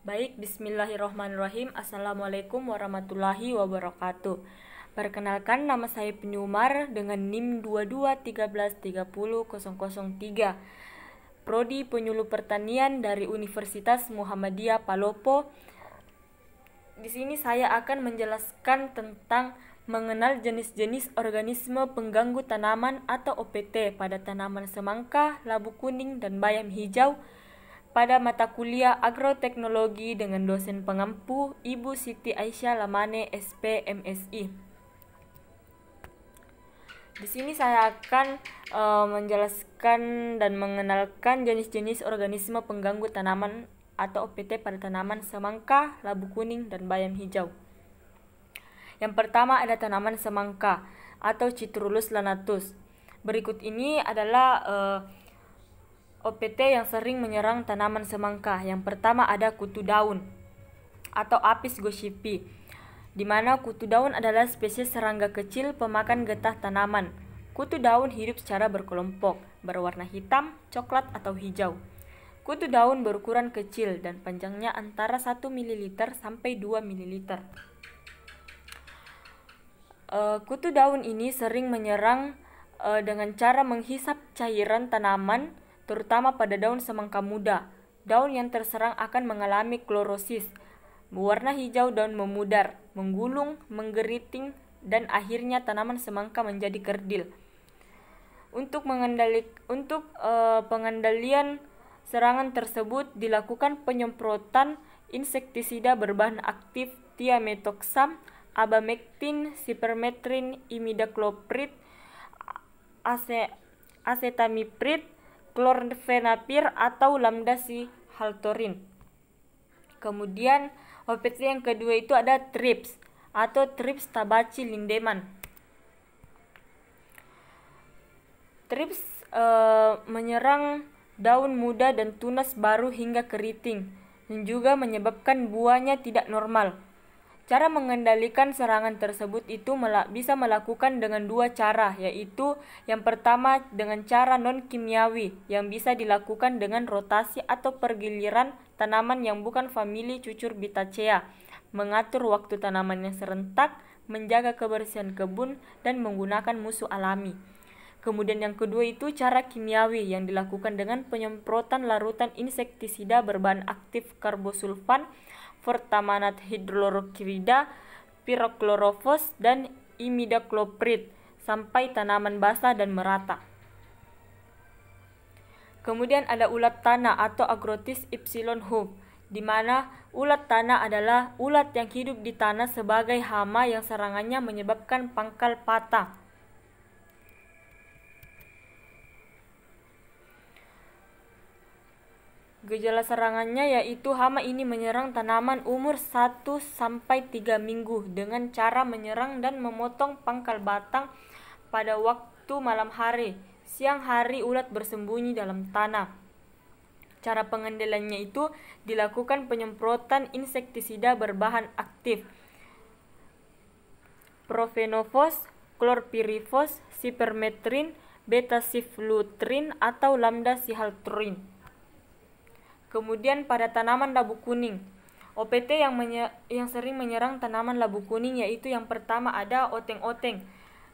Baik, bismillahirrahmanirrahim. Assalamualaikum warahmatullahi wabarakatuh. Perkenalkan, nama saya Ibnu Umar dengan NIM 22133003. Prodi Penyuluh Pertanian dari Universitas Muhammadiyah Palopo. Di sini saya akan menjelaskan tentang mengenal jenis-jenis organisme pengganggu tanaman atau OPT pada tanaman semangka, labu kuning, dan bayam hijau pada mata kuliah Agroteknologi dengan dosen pengampu Ibu Siti Aisyah Lamane SP MSI. Di sini saya akan menjelaskan dan mengenalkan jenis-jenis organisme pengganggu tanaman atau OPT pada tanaman semangka, labu kuning, dan bayam hijau. Yang pertama ada tanaman semangka atau Citrullus lanatus. Berikut ini adalah OPT yang sering menyerang tanaman semangka. Yang pertama ada kutu daun atau Apis gossypii, di mana kutu daun adalah spesies serangga kecil pemakan getah tanaman. Kutu daun hidup secara berkelompok, berwarna hitam, coklat, atau hijau. Kutu daun berukuran kecil dan panjangnya antara 1 ml sampai 2 ml. Kutu daun ini sering menyerang dengan cara menghisap cairan tanaman, terutama pada daun semangka muda. Daun yang terserang akan mengalami klorosis, berwarna hijau, daun memudar, menggulung, menggeriting, dan akhirnya tanaman semangka menjadi kerdil. Untuk pengendalian serangan tersebut dilakukan penyemprotan insektisida berbahan aktif thiamethoxam, abamectin, cypermethrin, imidacloprid, acetamiprid, chlorfenapir, atau lambda-cyhalothrin. Kemudian OPT yang kedua itu ada Thrips atau Thrips tabaci lindemann. Thrips menyerang daun muda dan tunas baru hingga keriting, dan juga menyebabkan buahnya tidak normal. Cara mengendalikan serangan tersebut itu bisa melakukan dengan dua cara, yaitu yang pertama dengan cara non-kimiawi yang bisa dilakukan dengan rotasi atau pergiliran tanaman yang bukan famili Cucurbitacea, mengatur waktu tanaman yang serentak, menjaga kebersihan kebun, dan menggunakan musuh alami. Kemudian yang kedua itu cara kimiawi yang dilakukan dengan penyemprotan larutan insektisida berbahan aktif karbosulfan, fortamanat hidrochlorida, pyrochlorophos, dan imidacloprid sampai tanaman basah dan merata. Kemudian ada ulat tanah atau Agrotis epsilon hoof, di mana ulat tanah adalah ulat yang hidup di tanah sebagai hama yang serangannya menyebabkan pangkal patah. Gejala serangannya yaitu hama ini menyerang tanaman umur 1-3 minggu dengan cara menyerang dan memotong pangkal batang pada waktu malam hari. Siang hari ulat bersembunyi dalam tanah. Cara pengendaliannya itu dilakukan penyemprotan insektisida berbahan aktif Profenofos, chlorpyrifos, cypermethrin, beta-siflutrin, atau lambda-cyhalothrin. Kemudian pada tanaman labu kuning, OPT yang sering menyerang tanaman labu kuning yaitu yang pertama ada oteng-oteng,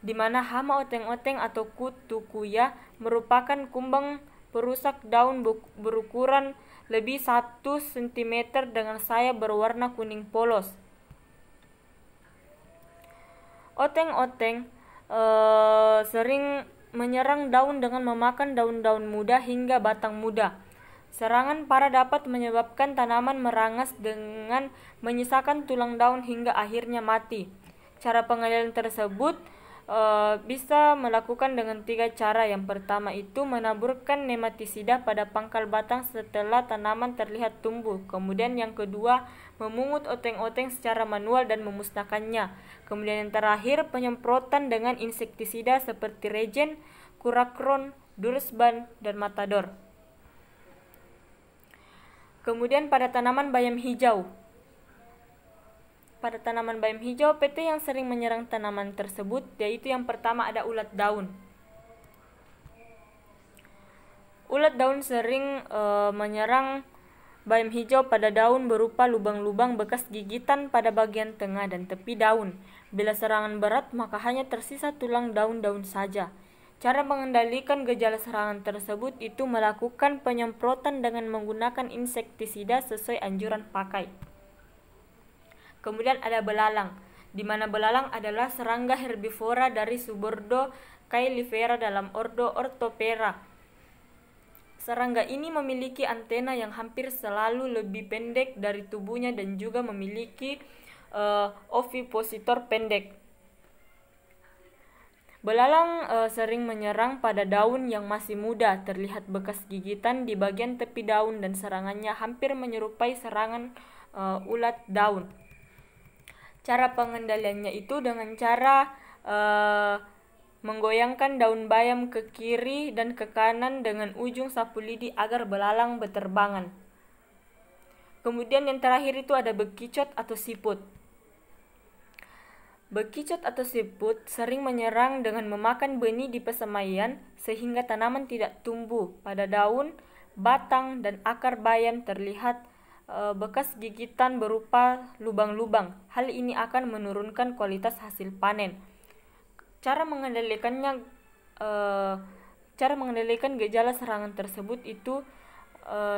di mana hama oteng-oteng atau kutu kuya merupakan kumbang perusak daun berukuran lebih 1 cm dengan sayap berwarna kuning polos. Oteng-oteng sering menyerang daun dengan memakan daun-daun muda hingga batang muda. Serangan parah dapat menyebabkan tanaman merangas dengan menyisakan tulang daun hingga akhirnya mati. Cara pengendalian tersebut bisa melakukan dengan 3 cara. Yang pertama itu menaburkan nematisida pada pangkal batang setelah tanaman terlihat tumbuh. Kemudian yang kedua, memungut oteng-oteng secara manual dan memusnahkannya. Kemudian yang terakhir, penyemprotan dengan insektisida seperti Regen, Curacron, Dursban, dan Matador. Kemudian pada tanaman bayam hijau. Pada tanaman bayam hijau, PT yang sering menyerang tanaman tersebut yaitu yang pertama ada ulat daun. Ulat daun sering menyerang Bayam hijau pada daun berupa lubang-lubang bekas gigitan pada bagian tengah dan tepi daun. Bila serangan berat, maka hanya tersisa tulang daun-daun saja. Cara mengendalikan gejala serangan tersebut itu melakukan penyemprotan dengan menggunakan insektisida sesuai anjuran pakai. Kemudian ada belalang, di mana belalang adalah serangga herbivora dari subordo Caelifera dalam ordo Orthoptera. Serangga ini memiliki antena yang hampir selalu lebih pendek dari tubuhnya dan juga memiliki ovipositor pendek. Belalang sering menyerang pada daun yang masih muda, terlihat bekas gigitan di bagian tepi daun dan serangannya hampir menyerupai serangan ulat daun. Cara pengendaliannya itu dengan cara menggoyangkan daun bayam ke kiri dan ke kanan dengan ujung sapu lidi agar belalang berterbangan. Kemudian yang terakhir itu ada bekicot atau siput. Bekicot atau siput sering menyerang dengan memakan benih di persemaian sehingga tanaman tidak tumbuh. Pada daun, batang, dan akar bayam terlihat bekas gigitan berupa lubang-lubang. Hal ini akan menurunkan kualitas hasil panen. Cara mengendalikan gejala serangan tersebut itu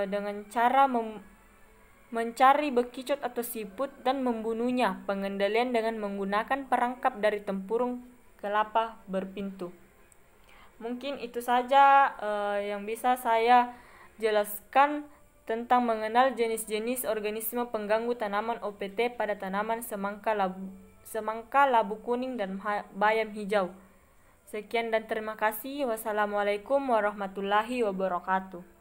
dengan cara mencari bekicot atau siput dan membunuhnya. Pengendalian dengan menggunakan perangkap dari tempurung kelapa berpintu. Mungkin itu saja yang bisa saya jelaskan tentang mengenal jenis-jenis organisme pengganggu tanaman OPT pada tanaman semangka labu kuning dan bayam hijau. Sekian dan terima kasih. Wassalamualaikum warahmatullahi wabarakatuh.